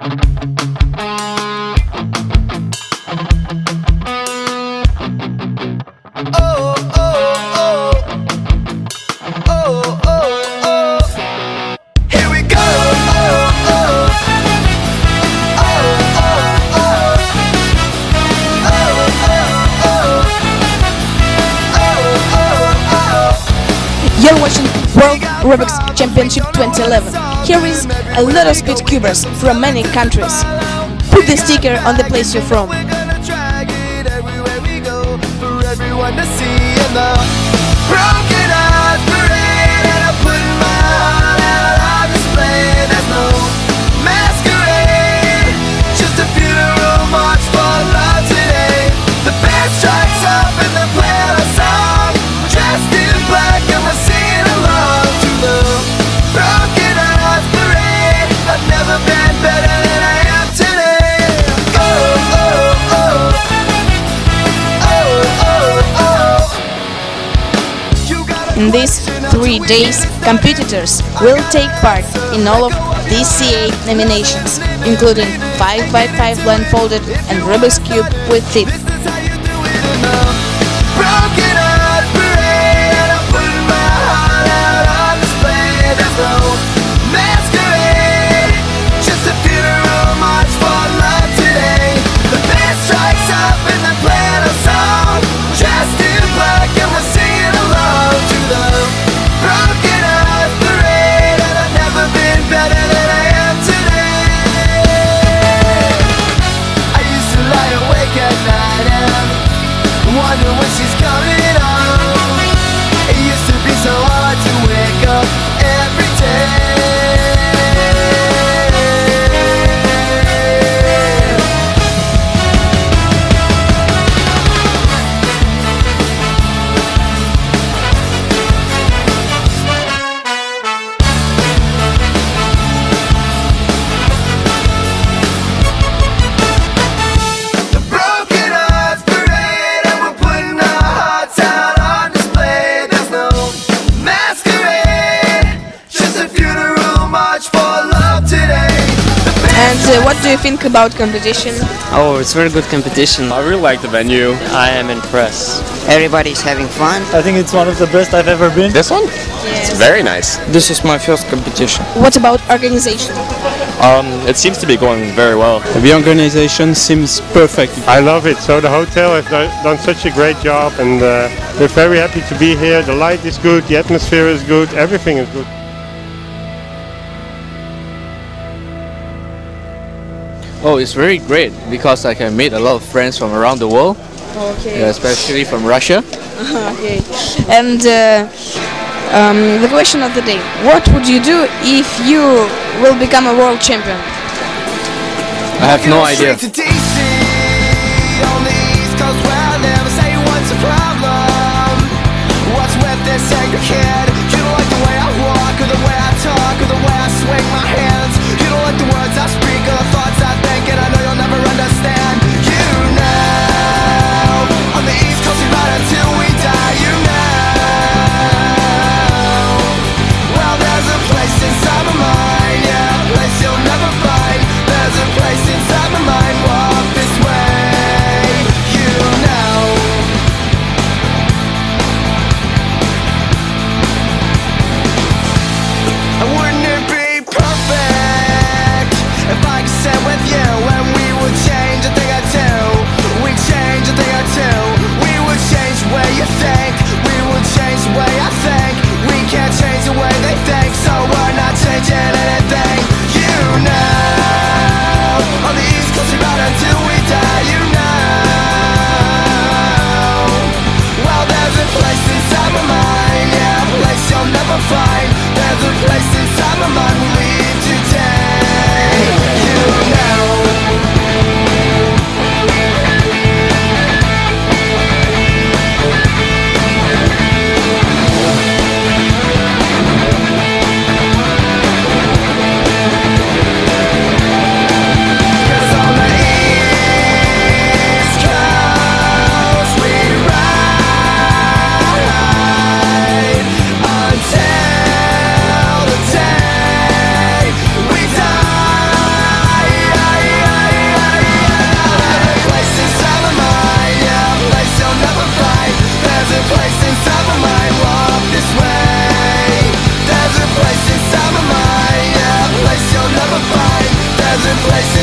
You're watching World Rubik's Championship 2011. Here is a lot of speed cubers from many countries. Put the sticker on the place you're from. In these 3 days, competitors will take part in all of these CA nominations, including 5x5 blindfolded and Rubik's Cube with tip. And what do you think about competition? Oh, it's very good competition. I really like the venue. I am impressed. Everybody's having fun. I think it's one of the best I've ever been. This one? Yes. It's very nice. This is my first competition. What about organization? It seems to be going very well. The organization seems perfect. I love it. So the hotel has done such a great job, and we're very happy to be here. The light is good, the atmosphere is good, everything is good. Oh, it's very great because I can meet a lot of friends from around the world, Okay. especially from Russia. Okay. And the question of the day: what would you do if you will become a world champion? I have no idea. Wouldn't it be perfect? places.